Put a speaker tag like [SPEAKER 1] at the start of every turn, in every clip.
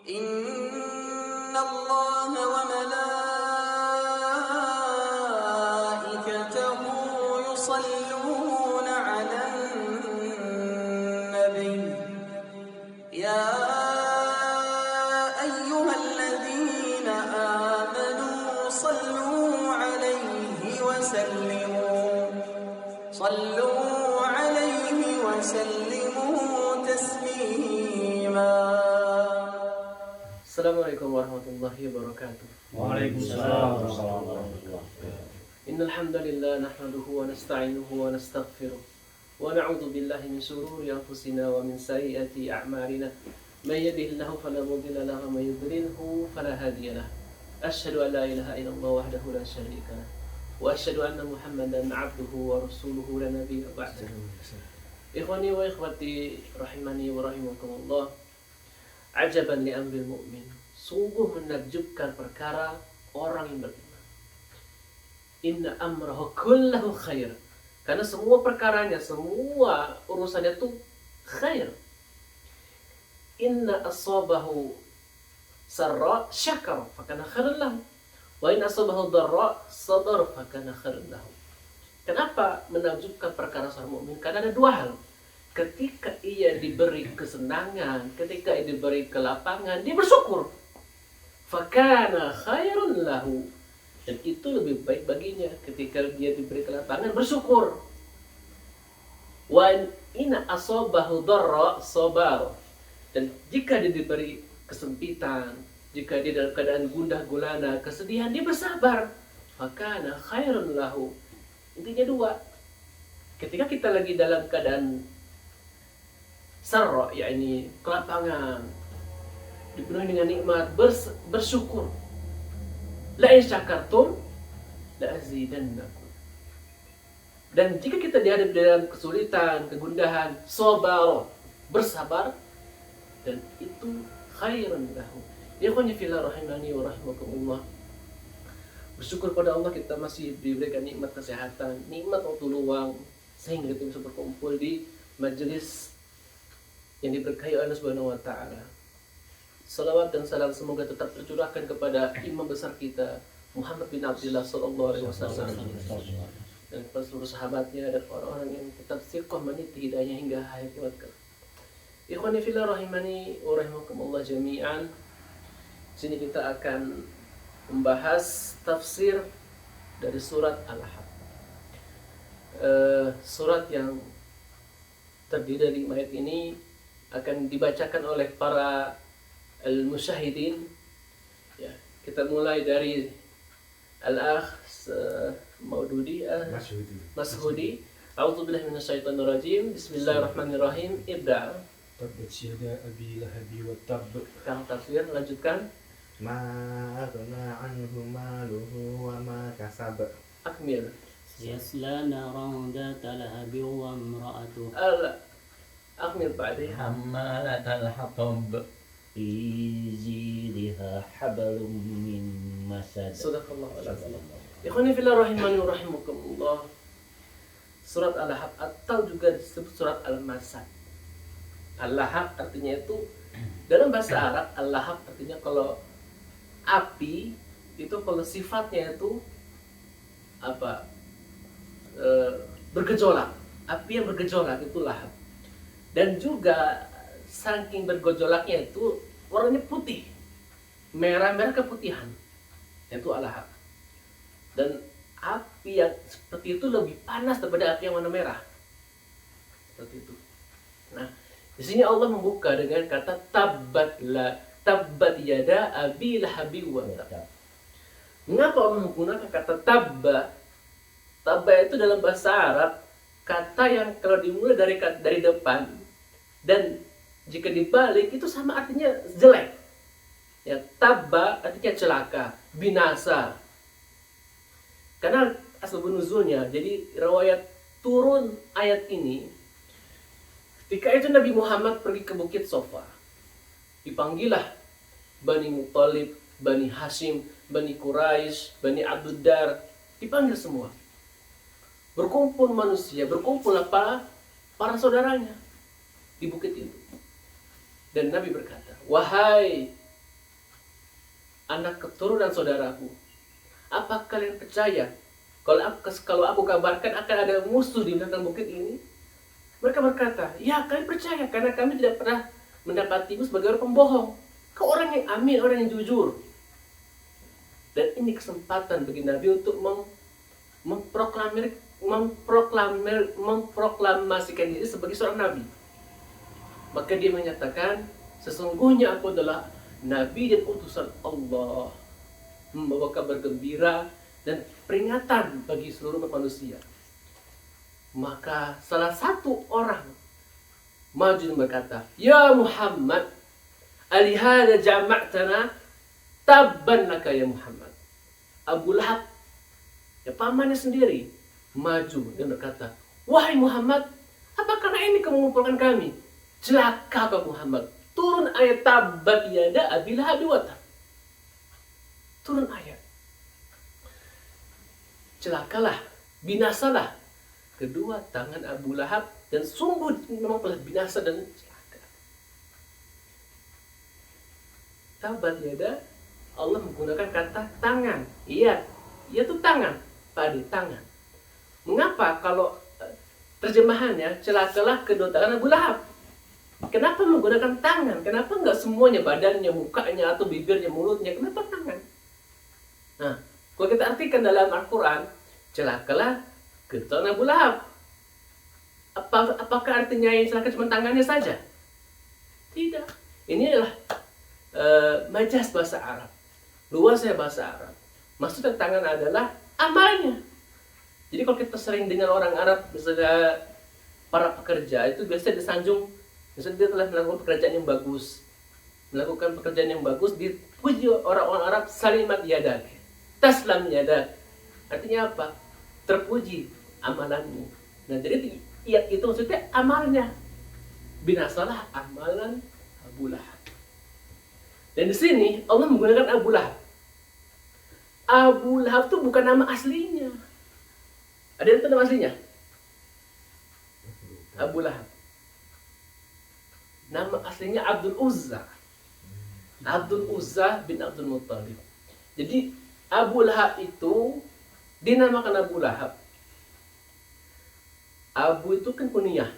[SPEAKER 1] إن الله وملائكته يصلون على النبي يا أيها الذين آمنوا صلوا عليه وسلموا تسليما.
[SPEAKER 2] Assalamualaikum warahmatullahi wabarakatuh.
[SPEAKER 3] Waalaikumsalam warahmatullahi wabarakatuh.
[SPEAKER 2] Innal hamdalillah nahmaduhu wa nasta'inuhu wa nastaghfiruh wa na'udzu billahi min shururi anfusina wa min sayyiati a'malina. May yahdihillahu fala mudilla lahu wa may yudlilhu fala hadiya lahu. Asyhadu an la ilaha illallah wahdahu la syarika lahu wa asyhadu anna Muhammadan 'abduhu wa rasuluhu la nabiyya ba'dahu. Ikhwani wa ikhwati rahimani wa rahimakumullah. Ajaban li amril mu'min. Sungguh menakjubkan perkara orang yang beriman. Inna amrahu kullahu khair. Karena semua perkaranya, semua urusannya itu khair. Inna asabahu sarra syakar fakana khairan lahu. Wa in asabahu dharra sabar fakana khairan lahu. Kenapa menakjubkan perkara seorang mukmin? Karena ada dua hal. Ketika ia diberi kesenangan, ketika ia diberi kelapangan, dia bersyukur. Fakana khairun lahu. Dan itu lebih baik baginya ketika dia diberi kelapangan, bersyukur. Wa in asabahu dharra sabar. Dan jika dia diberi kesempitan, jika dia dalam keadaan gundah gulana, kesedihan, dia bersabar. Fakana khairun lahu. Intinya dua. Ketika kita lagi dalam keadaan sarra, yakni kelapangan, dipenuhi dengan nikmat, bersyukur. La in syakartum la azidannakum. Dan jika kita dihadap dalam kesulitan, kegundahan, sabar, bersabar, dan itu khairun lahu. Ikhwani fillah rahimani wa rahimakumullah. Bersyukur pada Allah kita masih diberikan nikmat kesehatan, nikmat waktu luang, sehingga kita bisa berkumpul di majelis yang diberkahi Allah Subhanahu wa taala. Salawat dan salam semoga tetap tercurahkan kepada imam besar kita Muhammad bin Abdullah sallallahu alaihi wasallam dan kepada seluruh sahabatnya dan orang-orang yang tetap siqah meniti hidayahnya hingga akhir kiamat kelak. Ikhwani fillah rahimani wa rahimakumullah jami'an. Sini kita akan membahas tafsir dari surat Al-Ahqaf. Surat yang terdiri dari ayat ini akan dibacakan oleh para al-musyahidin. Ya, kita mulai dari al-akh Maududi Mashudi. A'udzubillahi minasyaitonir rajim. Bismillahirrahmanirrahim. Ibda.
[SPEAKER 3] Tabbat yada abi lahabi wa tabb.
[SPEAKER 2] Kang tafsir lanjutkan.
[SPEAKER 4] Ma aghna anhu maluhu wa ma kasab.
[SPEAKER 2] Akmil.
[SPEAKER 5] يصلى نارا ذات لهب وامرأته
[SPEAKER 2] Akmil ba'di.
[SPEAKER 6] حمالة الحطب
[SPEAKER 5] في جيدها حبل من مسد.
[SPEAKER 2] Sadaqallahu alazim. Ikhwani fillah rahimani wa rahimakumullah. Surat Al-Ahqaf atau juga disebut surat Al-Masad. Al-Ahqaf artinya itu dalam bahasa Arab, Al-Ahqaf artinya kalau api itu kalau sifatnya itu apa? Bergejolak. Api yang bergejolak itu lahap. Dan juga saking bergejolaknya itu warnanya putih, merah-merah keputihan, itu Al-Ahqaf. Dan api yang seperti itu lebih panas daripada api yang warna merah, seperti itu. Nah, di sini Allah membuka dengan kata tabbat yada abi lahabi wa tab. Mengapa Allah menggunakan kata tabba? Tabba itu dalam bahasa Arab kata yang kalau dimulai dari depan dan jika dibalik itu sama artinya jelek. Ya, tabba artinya celaka, binasa. Karena asal nuzulnya, jadi riwayat turun ayat ini ketika itu Nabi Muhammad pergi ke Bukit Sofa. Dipanggillah Bani Muthalib, Bani Hashim, Bani Quraisy, Bani Abduddar, dipanggil semua. Berkumpul manusia, berkumpul para saudaranya di bukit itu. Dan Nabi berkata, wahai anak keturunan saudaraku. Apa kalian percaya kalau aku kabarkan akan ada musuh di belakang bukit ini? Mereka berkata, ya kami percaya karena kami tidak pernah mendapatimu sebagai orang pembohong. Kau orang yang amin, orang yang jujur. Dan ini kesempatan bagi Nabi untuk memproklamasikan diri sebagai seorang Nabi. Maka dia menyatakan, sesungguhnya aku adalah Nabi dan utusan Allah, membawa kabar gembira dan peringatan bagi seluruh manusia. Maka salah satu orang maju dan berkata, ya Muhammad, alihada jama'tana, tabban laka ya Muhammad. Abu Lahab, ya pamannya sendiri, maju dan berkata, wahai Muhammad, apa karena ini kamu mengumpulkan kami? Celaka kau Muhammad. Turun ayat tabbat yada Abi Lahab wa tab. Turun ayat. Celakalah, binasalah kedua tangan Abu Lahab, dan sungguh memang telah binasa dan celaka. Tabbat yada, Allah menggunakan kata tangan. Iya, itu tangan. Pada tangan. Mengapa kalau terjemahannya celakalah kedua tangan Abu Lahab? Kenapa menggunakan tangan? Kenapa enggak semuanya, badannya, mukanya, atau bibirnya, mulutnya? Kenapa tangan? Nah, kalau kita artikan dalam Al-Quran, celakalah kedua tangan Abu Lahab. Apakah artinya yang celaka cuma tangannya saja? Tidak. Ini adalah majas bahasa Arab. Luasnya bahasa Arab. Maksudnya tangan adalah amalnya. Jadi kalau kita sering dengan orang Arab, misalnya para pekerja, itu biasanya disanjung. Misalnya dia telah melakukan pekerjaan yang bagus, dipuji orang-orang Arab, salimat yadak, taslam yadak. Artinya apa? Terpuji amalanmu. Nah, jadi ya, itu maksudnya amalnya. Binasalah amalan Abu Lahab. Dan di sini Allah menggunakan Abu Lahab. Abu Lahab itu bukan nama aslinya. Ada yang tahu nama aslinya? Abu Lahab. Nama aslinya Abdul Uzza. Abdul Uzza bin Abdul Muttalib. Jadi Abu Lahab itu dinamakan Abu Lahab. Abu itu kan kunyah.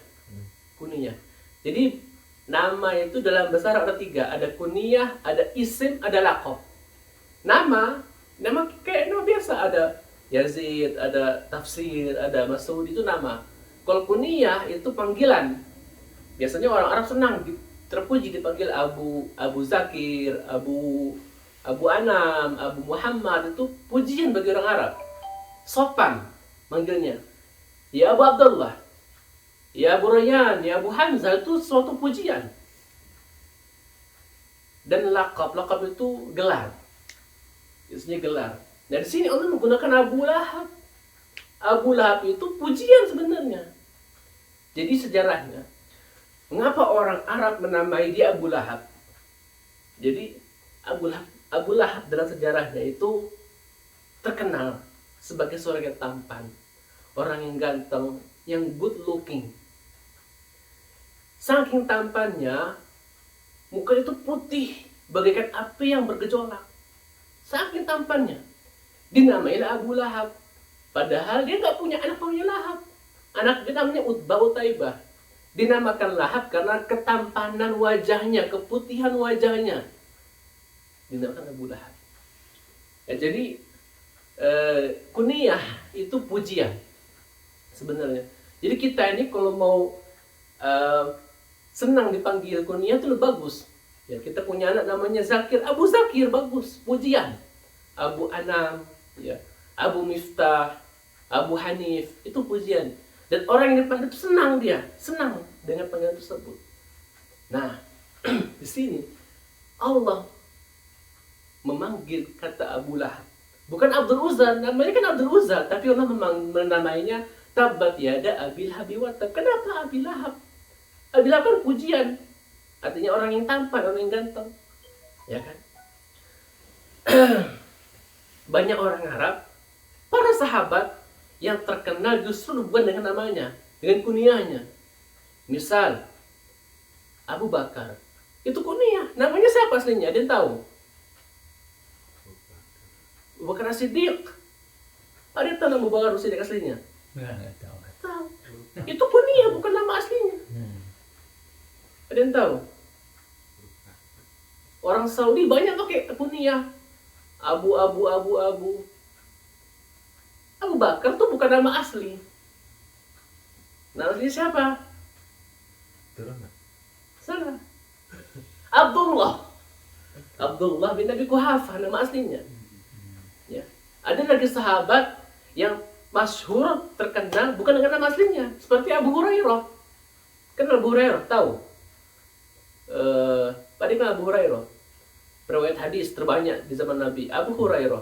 [SPEAKER 2] Jadi nama itu dalam bahasa Arab ada 3. Ada kunyah, ada isim, ada laqab. Nama kayak nama biasa. Ada Yazid, ada Tafsir, ada Mas'ud, itu nama. Kalau kunyah itu panggilan. Biasanya orang Arab senang terpuji dipanggil Abu Zakir, Abu Anam, Abu Muhammad, itu pujian bagi orang Arab. Sopan manggilnya. Ya Abu Abdullah, ya Abu Rayyan, ya Abu Hamzah, itu suatu pujian. Dan laqab itu gelar. Isinya gelar. Nah, di sini Allah menggunakan Abu Lahab. Abu Lahab itu pujian sebenarnya. Jadi sejarahnya, mengapa orang Arab menamai dia Abu Lahab? Jadi Abu Lahab dalam sejarahnya itu terkenal sebagai seorang yang tampan, orang yang ganteng, yang good looking. Saking tampannya, muka itu putih bagaikan api yang bergejolak. Saking tampannya, dinamailah Abu Lahab. Padahal dia nggak punya anak namanya Lahab. Anak dia namanya Utbah Utaibah. Dinamakan Lahab karena ketampanan wajahnya, keputihan wajahnya. Dinamakan Abu Lahab. Ya, jadi kunyah itu pujian sebenarnya. Jadi kita ini kalau mau senang dipanggil kunyah itu lebih bagus. Ya, kita punya anak namanya Zakir, Abu Zakir, bagus, pujian. Abu Anam, ya, Abu Miftah, Abu Hanif, itu pujian. Dan orang yang dipanggil itu senang dengan panggilan tersebut. Nah, di sini Allah memanggil kata Abu Lahab. Bukan Abdul Uzza, namanya kan Abdul Uzza, tapi Allah menamainya Tabbat yada Abi Lahab wa tab. Kenapa Abi Lahab? Abi Lahab kan pujian. Artinya orang yang tampan, orang yang ganteng. Ya kan? Banyak orang Arab, para sahabat yang terkenal justru bukan dengan namanya, dengan kunyahnya. Misal Abu Bakar, itu kunyah. Namanya siapa aslinya? Ada yang tahu? Abu Bakar As-Siddiq. Ada tahu nama Abu Bakar As-Siddiq aslinya?
[SPEAKER 6] Nggak tahu.
[SPEAKER 2] Tahu. Itu kunyah bukan nama aslinya. Ada yang tahu? Orang Saudi banyak pakai kunyah. Abu. Abu Bakar tuh bukan nama asli. Nama aslinya siapa?
[SPEAKER 4] Turun.
[SPEAKER 2] Salah. Abdullah bin Abi Quhafah nama aslinya. Ya. Ada lagi sahabat yang masyhur terkenal bukan dengan nama aslinya, seperti Abu Hurairah. Kenal Abu Hurairah? Tahu? Pada kenal Abu Hurairah? Periwayat hadis terbanyak di zaman Nabi. Abu Hurairah,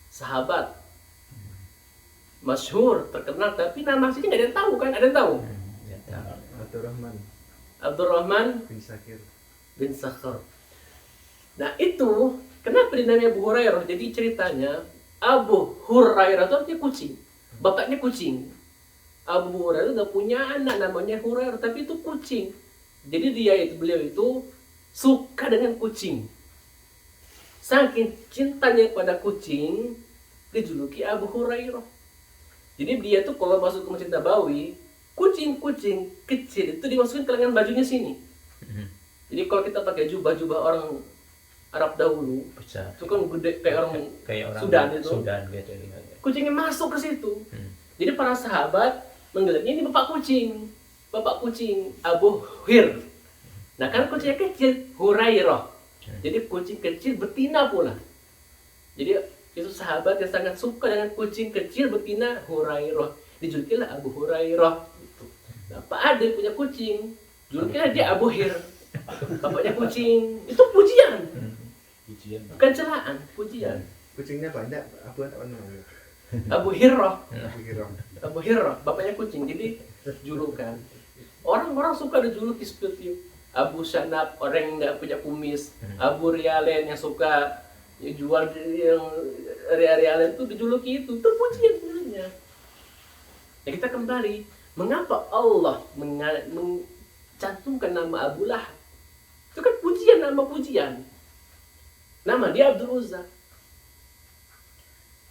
[SPEAKER 2] sahabat masyhur terkenal, tapi nama aslinya nggak ada yang tahu kan? Ada yang tahu?
[SPEAKER 6] Nggak tahu.
[SPEAKER 2] Abdurrahman bin Sakhar. Nah itu kenapa dinamai Abu Hurairah? Jadi ceritanya Abu Hurairah itu artinya kucing, bapaknya kucing. Abu Hurairah nggak punya anak namanya Hurairah, tapi itu kucing. Jadi beliau itu suka dengan kucing. Saking cintanya pada kucing, dijuluki Abu Hurairah. Jadi dia tuh kalau masuk ke Masjid Nabawi, kucing-kucing kecil itu dimasukin ke lengan bajunya sini. Jadi kalau kita pakai jubah-jubah orang Arab dahulu,
[SPEAKER 6] Besar.
[SPEAKER 2] itu kan gede kayak orang
[SPEAKER 6] Kayak orang
[SPEAKER 2] Sudan itu.
[SPEAKER 6] Sudan gitu.
[SPEAKER 2] Kucingnya masuk ke situ. Jadi para sahabat menggelarnya ini bapak kucing Abu Hir. Nah kan kucingnya kecil Hurairah. Jadi kucing kecil betina pula. Jadi itu sahabat yang sangat suka dengan kucing kecil betina Hurairah. Dijulukilah Abu Hurairah. Nah, Pak Ade punya kucing, julukilah dia Abu Hir. Bapaknya kucing. Itu pujian,
[SPEAKER 3] Pujian.
[SPEAKER 2] bukan celaan, pujian.
[SPEAKER 4] Kucingnya banyak, aku tak pernah.
[SPEAKER 2] Abu Hirrah.
[SPEAKER 4] Aku kira.
[SPEAKER 2] Abu Hirrah, bapaknya kucing. Jadi julukan. Orang-orang suka dijuluki seperti Abu Syanab, orang yang nggak punya kumis. Abu Rialen yang suka jual yang Rialen itu dijuluki itu. Itu pujian sebenarnya. Ya kita kembali. Mengapa Allah mencantumkan nama Abu Lahab? Itu kan pujian, nama pujian. Nama dia Abdul Uzza.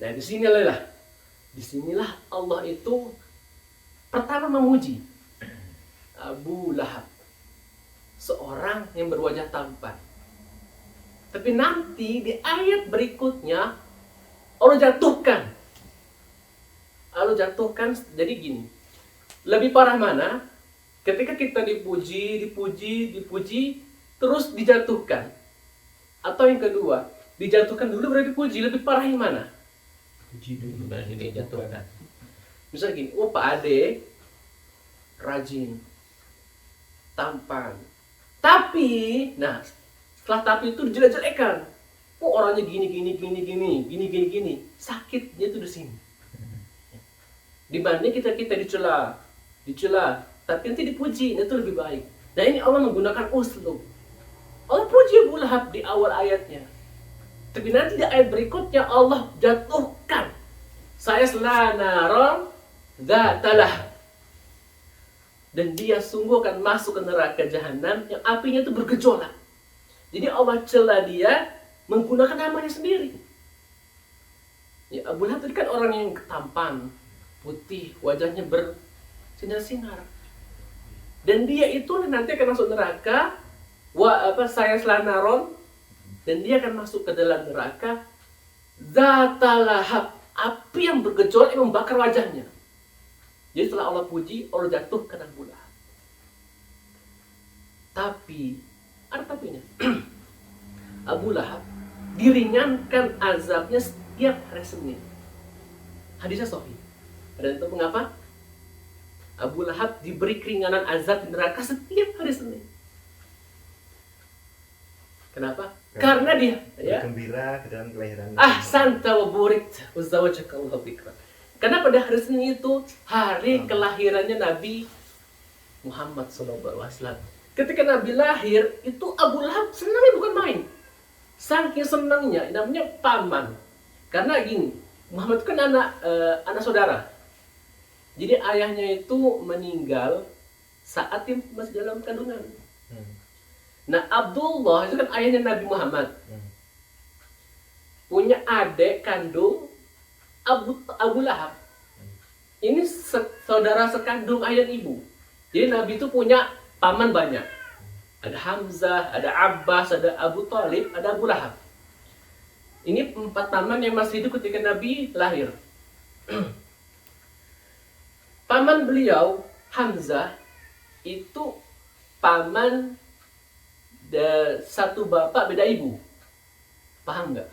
[SPEAKER 2] Nah disinilah Allah itu pertama memuji Abu Lahab, seorang yang berwajah tampan. Tapi nanti di ayat berikutnya Allah jatuhkan. Jadi gini. Lebih parah mana? Ketika kita dipuji, terus dijatuhkan. Atau yang kedua, dijatuhkan dulu baru dipuji. Lebih parah yang mana?
[SPEAKER 3] Puji dulu.
[SPEAKER 6] Baru dijatuhkan.
[SPEAKER 2] Misalnya gini, Pak Ade rajin, tampan. Tapi, nah setelah tapi itu dijelek-jelekan. Orangnya gini. Sakitnya itu di sini. Dibanding kita dicela, tapi nanti dipuji, itu lebih baik. Nah ini Allah menggunakan uslub. Allah puji Abu Lahab di awal ayatnya, tapi nanti di ayat berikutnya Allah jatuhkan. Sayasla naran dzata lahab. Dan dia sungguh akan masuk ke neraka jahanam yang apinya itu bergejolak. Jadi Allah cela dia menggunakan namanya sendiri. Ya, Abu Lahab itu kan orang yang tampan, putih, wajahnya bersinar-sinar. Dan dia itu nanti akan masuk neraka, sayasla naron, dan dia akan masuk ke dalam neraka dzata lahab, api yang bergejolak yang membakar wajahnya. Jadi setelah Allah puji, Allah jatuhkan Abu Lahab. Tapi ada tapinya. Abu Lahab diringankan azabnya setiap hari Senin. Hadisnya sahih. Ada yang tahu mengapa? Abu Lahab diberi keringanan azab di neraka setiap hari Senin. Kenapa? Karena dia
[SPEAKER 4] Gembira ke dalam kelahiran.
[SPEAKER 2] Ahsanta wa burit wa zawajaka Allah bikra. Karena pada hari Senin itu hari kelahirannya Nabi Muhammad SAW. Ketika Nabi lahir, itu Abu Lahab senangnya bukan main. Saking senangnya, namanya paman. Karena gini, Muhammad itu kan anak saudara. Jadi ayahnya itu meninggal saat dia masih dalam kandungan. Nah Abdullah itu kan ayahnya Nabi Muhammad. punya adik kandung Abu Lahab. Ini saudara sekandung ayah dan ibu. Jadi Nabi itu punya paman banyak. Ada Hamzah, ada Abbas, ada Abu Thalib, ada Abu Lahab. Ini 4 paman yang masih hidup ketika Nabi lahir. Paman beliau, Hamzah, itu paman satu bapak beda ibu. Paham nggak?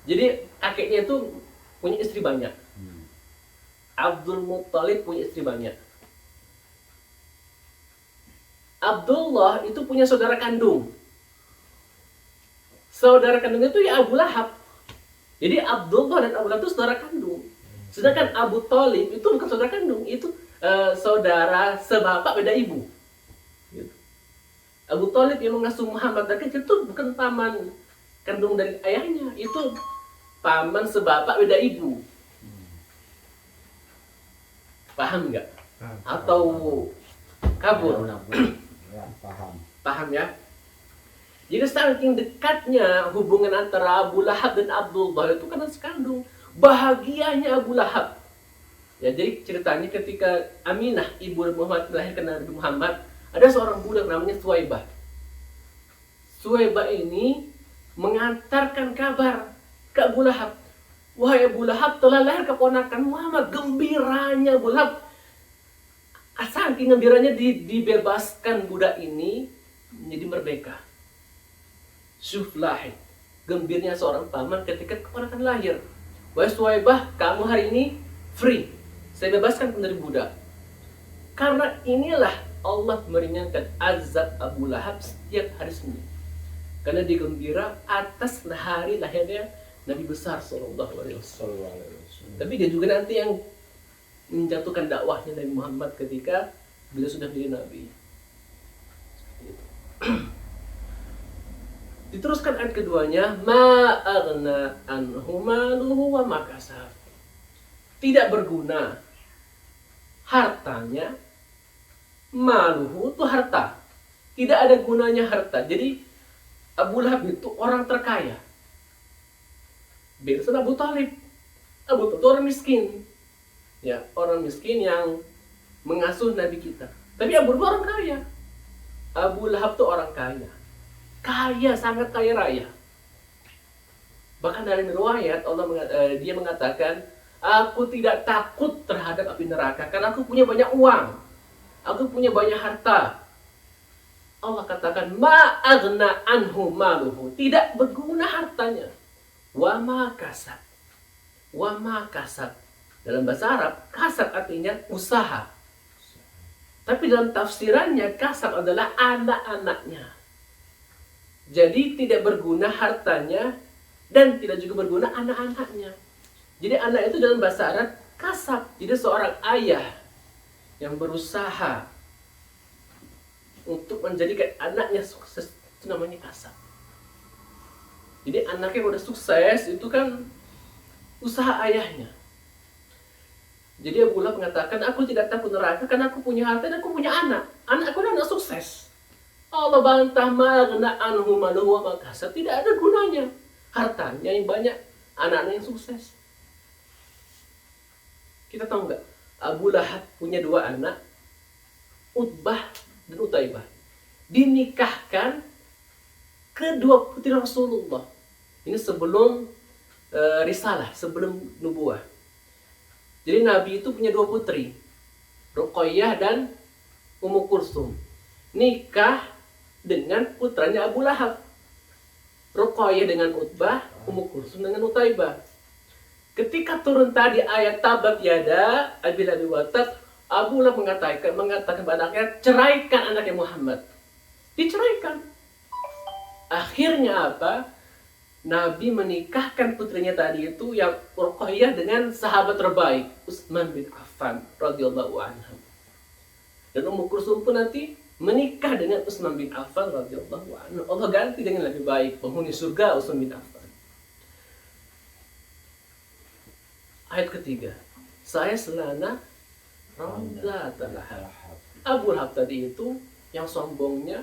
[SPEAKER 2] Jadi kakeknya itu punya istri banyak. Abdul Muttalib punya istri banyak. Abdullah itu punya saudara kandung. Saudara kandungnya itu ya Abu Lahab. Jadi Abdullah dan Abu Lahab itu saudara kandung. Sedangkan Abu Thalib itu bukan saudara kandung, itu saudara sebapak beda ibu. Gitu. Abu Thalib yang mengasuh Muhammad dari kecil itu bukan paman kandung dari ayahnya, itu paman sebapak beda ibu. Paham nggak? Atau kabur?
[SPEAKER 5] Ya, paham.
[SPEAKER 2] Paham ya? Jadi saking dekatnya hubungan antara Abu Lahab dan Abdullah itu karena sekandung. Bahagianya Abu Lahab. Ya, jadi ceritanya ketika Aminah, ibu Muhammad, melahirkan Nabi Muhammad, ada seorang budak namanya Suwaibah. Suwaibah ini mengantarkan kabar ke Abu Lahab. Wahai Abu Lahab, telah lahir keponakan Muhammad. Gembiranya Abu Lahab. Saking gembiranya dibebaskan budak ini menjadi merdeka. Syuf lahir. Gembirnya seorang paman ketika keponakan lahir. Wahai Suwaibah, kamu hari ini free. Saya bebaskan kamu dari budak. Karena inilah Allah meringankan azab Abu Lahab setiap hari Senin. Karena dia gembira atas hari lahirnya Nabi besar Sallallahu Alaihi Wasallam. Tapi dia juga nanti yang menjatuhkan dakwahnya Nabi Muhammad ketika beliau sudah menjadi Nabi. Diteruskan ayat keduanya, ma aghna anhu maluhu wa ma kasab. Tidak berguna hartanya, maluhu itu harta. Tidak ada gunanya harta. Jadi Abu Lahab itu orang terkaya. Beda sama Abu Thalib. Abu Thalib itu orang miskin. Ya, orang miskin yang mengasuh Nabi kita. Tapi Abu Lahab orang kaya. Abu Lahab itu orang kaya. Kaya, sangat kaya raya. Bahkan dari riwayat dia mengatakan, aku tidak takut terhadap api neraka karena aku punya banyak uang. Aku punya banyak harta. Allah katakan, ma aghna anhu maluhu. Tidak berguna hartanya. Wa ma kasab. Wa ma kasab. Dalam bahasa Arab, kasab artinya usaha. Tapi dalam tafsirannya, kasab adalah anak-anaknya. Jadi tidak berguna hartanya dan tidak juga berguna anak-anaknya. Jadi anak itu dalam bahasa Arab kasab. Jadi seorang ayah yang berusaha untuk menjadikan anaknya sukses, itu namanya kasab. Jadi anaknya udah sukses itu kan usaha ayahnya. Jadi Abu Lahab mengatakan, aku tidak takut neraka karena aku punya harta dan aku punya anak. Anakku adalah anak sukses. Allah bantah, maghna anhu maluhu wa ma kasab. Tidak ada gunanya hartanya yang banyak, anak-anak yang sukses. Kita tahu nggak? Abu Lahab punya 2 anak, Utbah dan Utaibah. Dinikahkan kedua putri Rasulullah. Ini sebelum risalah, sebelum nubuah. Jadi Nabi itu punya 2 putri, Ruqayyah dan Ummu Kulsum. Nikah dengan putranya Abu Lahab. Ruqayyah dengan Utbah, Ummu Kulsum dengan Utaibah. Ketika turun tadi ayat tabat yada Abi Lahab wa tab, Abu Lahab mengatakan kepada anaknya, ceraikan anaknya Muhammad. Diceraikan. Akhirnya apa? Nabi menikahkan putrinya tadi itu yang Ruqayyah dengan sahabat terbaik, Utsman bin Affan radhiyallahu anhu. Dan Ummu Kulsum pun nanti menikah dengan Utsman bin Affan radhiyallahu anhu. Allah ganti dengan lebih baik, penghuni surga Utsman bin Affan. Ayat ketiga, saya selana Raudatul Lahab. Abu Lahab tadi itu yang sombongnya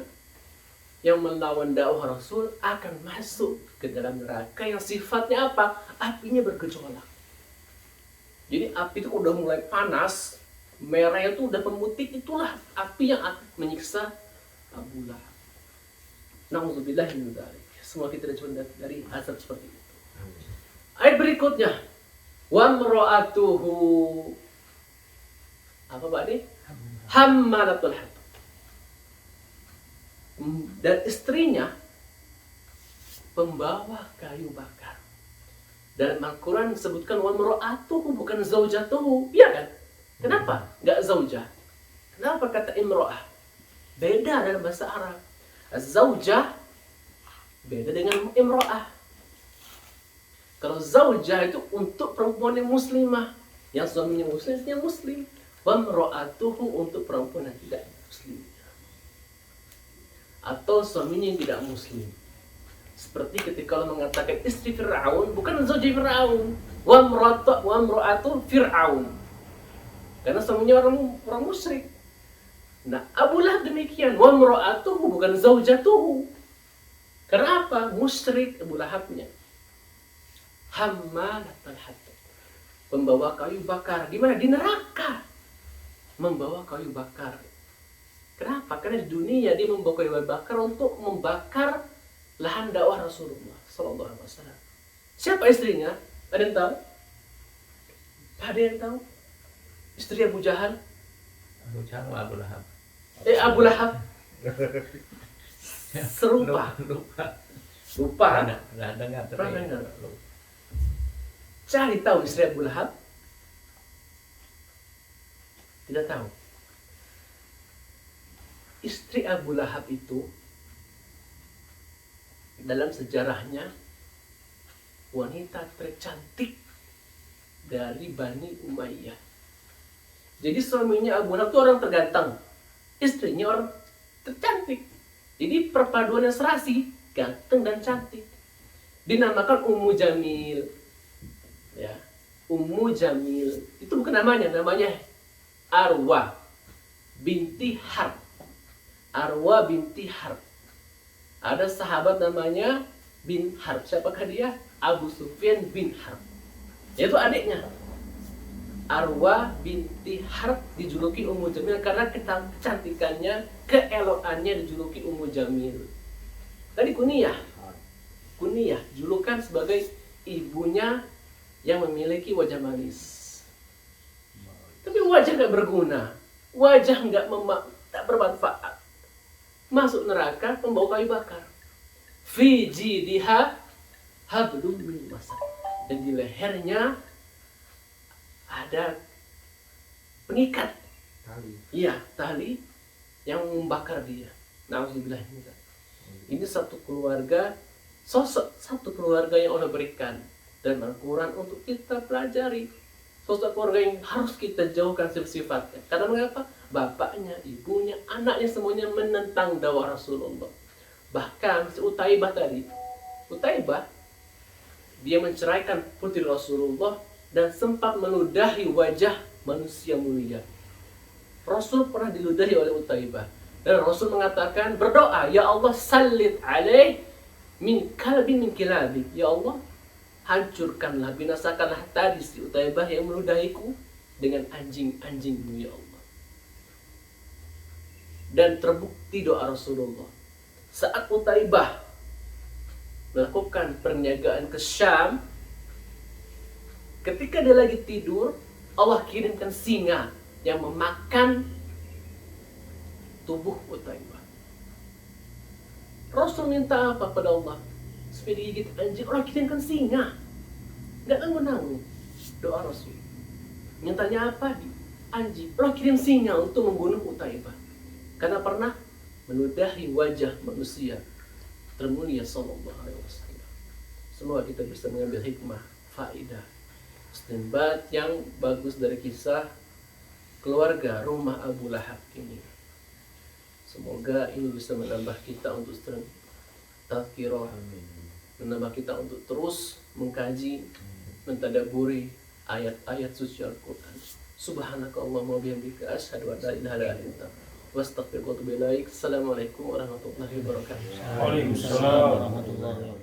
[SPEAKER 2] yang melawan dakwah Rasul akan masuk ke dalam neraka yang sifatnya apa? Apinya bergejolak. Jadi api itu udah mulai panas, merahnya itu udah memutih, itulah api yang akan menyiksa Abu Lahab. Na'udzubillah min dzalik. Semua kita dijauhkan dari azab seperti itu. Ayat berikutnya, wa imra'atuhu apa Pak ini? Hammalatul hatab. Dan istrinya pembawa kayu bakar. Dalam Al-Quran disebutkan wa imra'atuhu, bukan zaujatuhu. Iya kan? Kenapa? Nggak zaujah. Kenapa kata imra'ah? Beda dalam bahasa Arab. Zaujah beda dengan imra'ah. Kalau zaujah itu untuk perempuan yang muslimah, yang suaminya muslim, istrinya muslim. Wa imra'atuhu untuk perempuan yang tidak muslim, atau suaminya yang tidak muslim. Seperti ketika Allah mengatakan istri Fir'aun, bukan zauji Fir'aun. Wa imra'atu Fir'aun. Karena suaminya orang musyrik. Nah, Abu Lahab demikian. Wa imra'atuhu bukan zaujatuhu. Karena apa? Musyrik Abu Lahabnya. Hammalatul hatab. Pembawa kayu bakar. Di mana? Di neraka. Membawa kayu bakar. Kenapa? Karena di dunia dia membawa kayu bakar untuk membakar lahan dakwah Rasulullah Sallallahu Alaihi Wasallam. Siapa istrinya? Ada yang tahu? Ada yang tahu? Istri Abu Jahal?
[SPEAKER 6] Abu Jahal wa Abu Lahab.
[SPEAKER 2] Abu Lahab. Serupa. Lupa.
[SPEAKER 6] Nggak dengar.
[SPEAKER 2] Pernah dengar? Cari tahu istri Abu Lahab? Tidak tahu. Istri Abu Lahab itu dalam sejarahnya wanita tercantik dari Bani Umayyah. Jadi suaminya Abu Lahab itu orang terganteng, istrinya orang tercantik. Jadi perpaduan yang serasi, ganteng dan cantik. Dinamakan Ummu Jamil. Ya, Ummu Jamil. Itu bukan namanya Arwa binti Harb. Arwa binti Harb. Ada sahabat namanya bin Harb. Siapakah dia? Abu Sufyan bin Harb. Yaitu adiknya. Arwa binti Harb dijuluki Ummu Jamil karena kecantikannya, keelokannya dijuluki Ummu Jamil. Tadi kunyah, julukan sebagai ibunya yang memiliki wajah manis. Tapi wajah nggak berguna, wajah tak bermanfaat. Masuk neraka membawa kayu bakar. Fi jidha hablum min masad. Dan di lehernya ada pengikat.
[SPEAKER 4] Tali.
[SPEAKER 2] Iya, tali yang membakar dia. Nauzubillah. Ini satu keluarga, satu keluarga yang Allah berikan dan Al-Quran untuk kita pelajari. Sosok keluarga yang harus kita jauhkan sifat-sifatnya. Karena mengapa? Bapaknya, ibunya, anaknya semuanya menentang dakwah Rasulullah. Bahkan si Utaibah tadi, dia menceraikan putri Rasulullah dan sempat meludahi wajah manusia mulia. Rasul pernah diludahi oleh Utaibah. Dan Rasul mengatakan, berdoa, ya Allah sallit alaih min kalbin min kilabik. Ya Allah, hancurkanlah, binasakanlah tadi si Utaibah yang meludahiku dengan anjing-anjingmu ya Allah. Dan terbukti doa Rasulullah. Saat Utaibah melakukan perniagaan ke Syam, ketika dia lagi tidur, Allah kirimkan singa yang memakan tubuh Utaibah. Rasul minta apa pada Allah? Supaya digigit anjing, Allah kirimkan singa. Nggak nanggung doa Rasul. Mintanya apa? Anjing. Allah kirim singa untuk membunuh Utaibah. Karena pernah meludahi wajah manusia termulia Sallallahu Alaihi Wasallam. Semoga kita bisa mengambil hikmah, faidah, istinbat yang bagus dari kisah keluarga rumah Abu Lahab ini. Semoga ini bisa menambah kita untuk tazkirah, menambah kita untuk terus mengkaji, mentadaburi ayat-ayat suci Al-Quran. Subhanakallahumma wa bihamdika asyhadu an la ilaha illa anta Wastaghfiruka wa atubu ilaik. Assalamualaikum warahmatullahi wabarakatuh.
[SPEAKER 5] Waalaikumsalam warahmatullahi wabarakatuh.